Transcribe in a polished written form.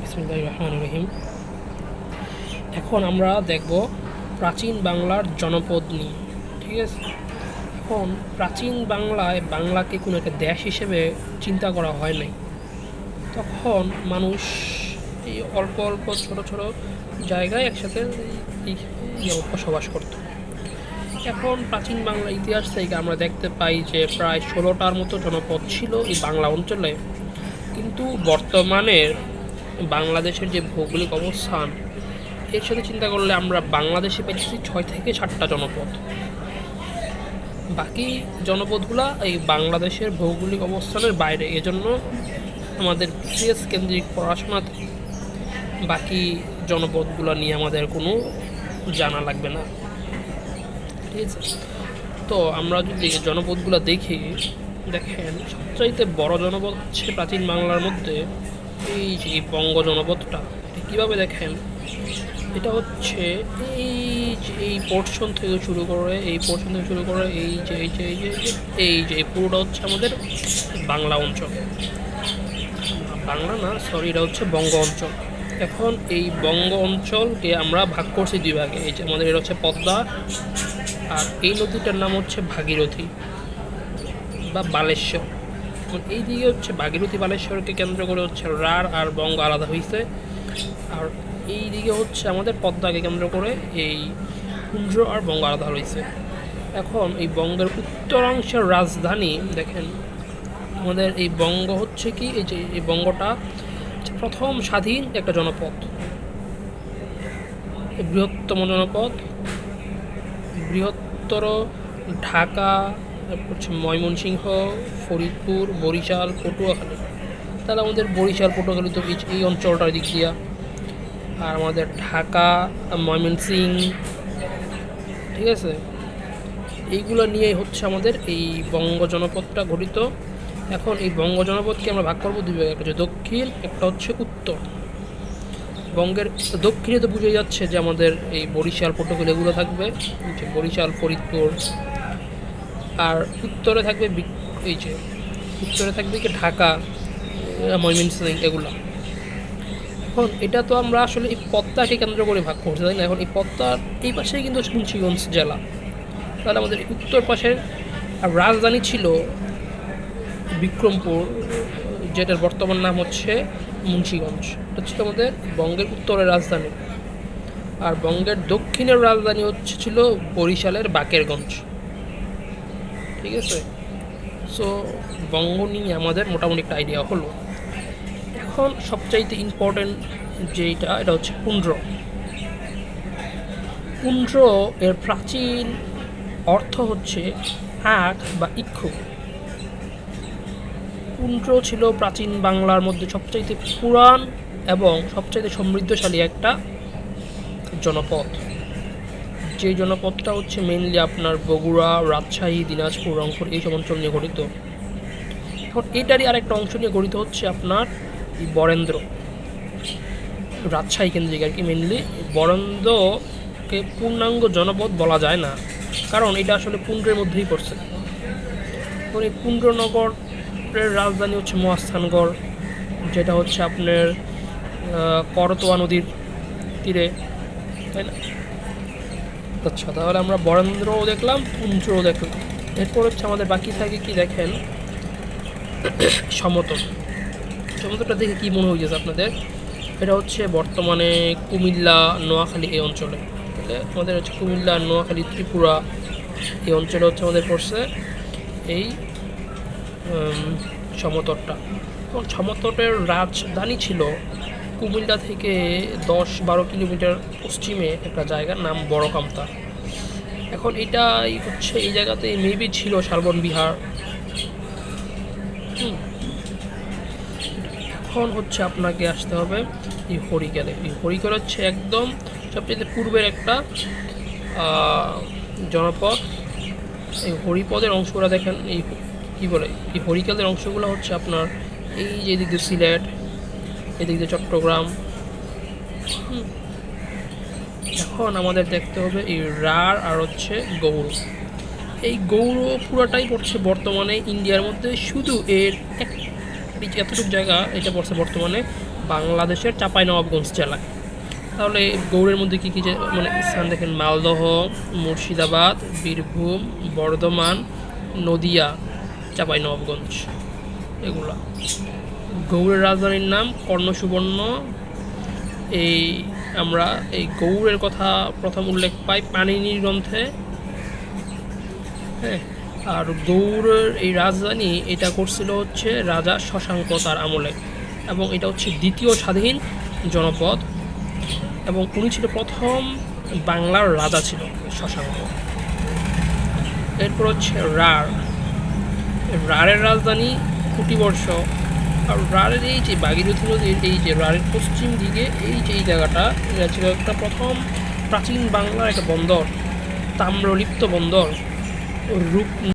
বিসমিল্লাহির রহমানির রহিম। এখন আমরা দেখব প্রাচীন বাংলার জনপদ নিয়ে। ঠিক আছে, এখন প্রাচীন বাংলায় বাংলাকে কোনো একটা দেশ হিসেবে চিন্তা করা হয় নাই। তখন মানুষ এই অল্প অল্প ছোট ছোট জায়গায় একসাথে বসবাস করত। এখন প্রাচীন বাংলা ইতিহাস থেকে আমরা দেখতে পাই যে প্রায় 16টার মতো জনপদ ছিল এই বাংলা অঞ্চলে। কিন্তু বর্তমানের বাংলাদেশের যে ভৌগোলিক অবস্থান, এর সাথে চিন্তা করলে আমরা বাংলাদেশে পেয়েছি 6 থেকে 7টা জনপদ। বাকি জনপদগুলা এই বাংলাদেশের ভৌগোলিক অবস্থানের বাইরে, এজন্য আমাদের বিসিএস কেন্দ্রিক পড়াশোনাতে বাকি জনপদগুলো নিয়ে আমাদের কোনো জানা লাগবে না। ঠিক আছে, তো আমরা যদি জনপদগুলো দেখি, দেখেন সবচাইতে বড় জনপদ হচ্ছে প্রাচীন বাংলার মধ্যে এই যে বঙ্গ জনপদটা। কীভাবে দেখেন, এটা হচ্ছে এই পোর্শন থেকে শুরু করে এই যে পুরোটা হচ্ছে আমাদের বাংলা অঞ্চল। বাংলা না, সরি, এটা হচ্ছে বঙ্গ অঞ্চল। এখন এই বঙ্গ অঞ্চলকে আমরা ভাগ করছি দুই ভাগে। এই যে আমাদের এটা হচ্ছে পদ্মা, আর এই নদীটার নাম হচ্ছে ভাগীরথী বা বালেশ্বর। এই দিকে হচ্ছে ভাগীরথী বালেশ্বরকে কেন্দ্র করে হচ্ছে রাঢ় আর বঙ্গ আলাদা হয়েছে, আর এই দিকে হচ্ছে আমাদের পদ্মাকে কেন্দ্র করে এই কুঞ্জ আর বঙ্গ আলাদা হয়েছে। এখন এই বঙ্গের উত্তরাংশের রাজধানী দেখেন, আমাদের এই বঙ্গ হচ্ছে কি, এই যে এই বঙ্গটা প্রথম স্বাধীন একটা জনপদ, বৃহত্তম জনপদ, বৃহত্তর ঢাকা, হচ্ছে ময়মনসিংহ, ফরিদপুর, বরিশাল, পটুয়াখালী। তাহলে আমাদের বরিশাল পটুয়াখালী তো এই অঞ্চলটার দিক দিয়া, আর আমাদের ঢাকা, ময়মনসিংহ, ঠিক আছে, এইগুলো নিয়েই হচ্ছে আমাদের এই বঙ্গ জনপদটা গঠিত। এখন এই বঙ্গ জনপদকে আমরা ভাগ করবো দুই ভাগে, একটা হচ্ছে দক্ষিণ, একটা হচ্ছে উত্তর। বঙ্গের দক্ষিণে তো বুঝে যাচ্ছে যে আমাদের এই বরিশাল পটুয়াখালী এগুলো থাকবে, যে বরিশাল, ফরিদপুর। আর উত্তরে থাকবে এই যে উত্তরে থাকবে কি ঢাকা, ময়মনসিংহ, এগুলো। এখন এটা তো আমরা আসলে এই পদ্মাকে কেন্দ্র করে ভাগ করছি, তাই না? এখন এই পদ্মার এই পাশেই কিন্তু মুন্সিগঞ্জ জেলা। তাহলে আমাদের উত্তর পাশের রাজধানী ছিল বিক্রমপুর, যেটার বর্তমান নাম হচ্ছে মুন্সিগঞ্জ। এটা ছিল আমাদের বঙ্গের উত্তরের রাজধানী। আর বঙ্গের দক্ষিণের রাজধানী ছিল বরিশালের বাকেরগঞ্জ। ঠিক আছে, সো বঙ্গ নিয়ে আমাদের মোটামুটি একটা আইডিয়া হলো। এখন সবচাইতে ইম্পর্টেন্ট যেটা, এটা হচ্ছে পুন্ড্র। পুন্ড্র এর প্রাচীন অর্থ হচ্ছে আখ বা ইক্ষু। পুন্ড্র ছিল প্রাচীন বাংলার মধ্যে সবচাইতে পুরান এবং সবচাইতে সমৃদ্ধশালী একটা জনপদ। যে জনপদটা হচ্ছে মেইনলি আপনার বগুড়া, রাজশাহী, দিনাজপুর, রংপুর এইসব অঞ্চল নিয়ে গঠিত। এখন এটারই আরেকটা অংশ নিয়ে গঠিত হচ্ছে আপনার এই বরেন্দ্র, রাজশাহী কেন্দ্রিক আর কি। মেইনলি বরেন্দ্রকে পূর্ণাঙ্গ জনপদ বলা যায় না, কারণ এটা আসলে পুন্ড্রের মধ্যেই পড়ছে। এখন এই পুন্ড্রনগরের রাজধানী হচ্ছে মহাস্থানগড়, যেটা হচ্ছে আপনার করতোয়া নদীর তীরে, তাই না? আচ্ছা, তাহলে আমরা বরেন্দ্রও দেখলাম, পুন্ড্রও দেখলাম। এরপর হচ্ছে আমাদের বাকি থাকে কি দেখেন, সমতল। সমতলটা দেখে কী মনে হয়েছে আপনাদের? এটা হচ্ছে বর্তমানে কুমিল্লা, নোয়াখালী এই অঞ্চলে। তাহলে আমাদের হচ্ছে কুমিল্লা, নোয়াখালী, ত্রিপুরা এই অঞ্চলে হচ্ছে আমাদের পড়ছে এই সমতলটা। এবং সমতটের রাজধানী ছিল কুমিল্লা থেকে 10-12 কিলোমিটার পশ্চিমে একটা জায়গার নাম বড়কামতা। এখন এটাই হচ্ছে এই জায়গাতে মেবি ছিল শালবন বিহার। এখন হচ্ছে আপনাকে আসতে হবে এই হরিকেলে। এই হরিকেল হচ্ছে একদম সবচেয়ে পূর্বের একটা জনপদ। এই হরিপদের অংশগুলো দেখেন, এই কী বলে, এই হরিকেলের অংশগুলো হচ্ছে আপনার এই যে এদিক দিয়ে সিলেট, এদিক দিয়ে চট্টগ্রাম। এখন আমাদের দেখতে হবে এই রাঢ় আর হচ্ছে গৌড়। এই গৌড় পুরোটাই পড়ছে বর্তমানে ইন্ডিয়ার মধ্যে, শুধু এর এই যে এতটুকু জায়গা এটা পড়ছে বর্তমানে বাংলাদেশের চাঁপাইনবাবগঞ্জ জেলায়। তাহলে গৌড়ের মধ্যে কী কী মানে স্থান দেখেন, মালদহ, মুর্শিদাবাদ, বীরভূম, বর্ধমান, নদিয়া, চাঁপাইনবাবগঞ্জ, এগুলা। গৌড়ের রাজধানীর নাম কর্ণসুবর্ণ। এই আমরা এই গৌড়ের কথা প্রথম উল্লেখ পাই পাণিনির গ্রন্থে। হ্যাঁ, আর গৌড়ের এই রাজধানী এটা করছিল হচ্ছে রাজা শশাঙ্ক তার আমলে, এবং এটা হচ্ছে দ্বিতীয় স্বাধীন জনপদ, এবং উনি ছিল প্রথম বাংলার রাজা ছিল শশাঙ্ক। এরপর হচ্ছে রাঢ়ের রাজধানী কুটিবর্ষ। আর রাঢ়ের এই যে ভাগীরথী নদীর এই যে রাঢ়ের পশ্চিম দিকে এই যে এই জায়গাটা, এটা ছিল একটা প্রথম প্রাচীন বাংলার একটা বন্দর, তাম্রলিপ্ত বন্দর। রূপ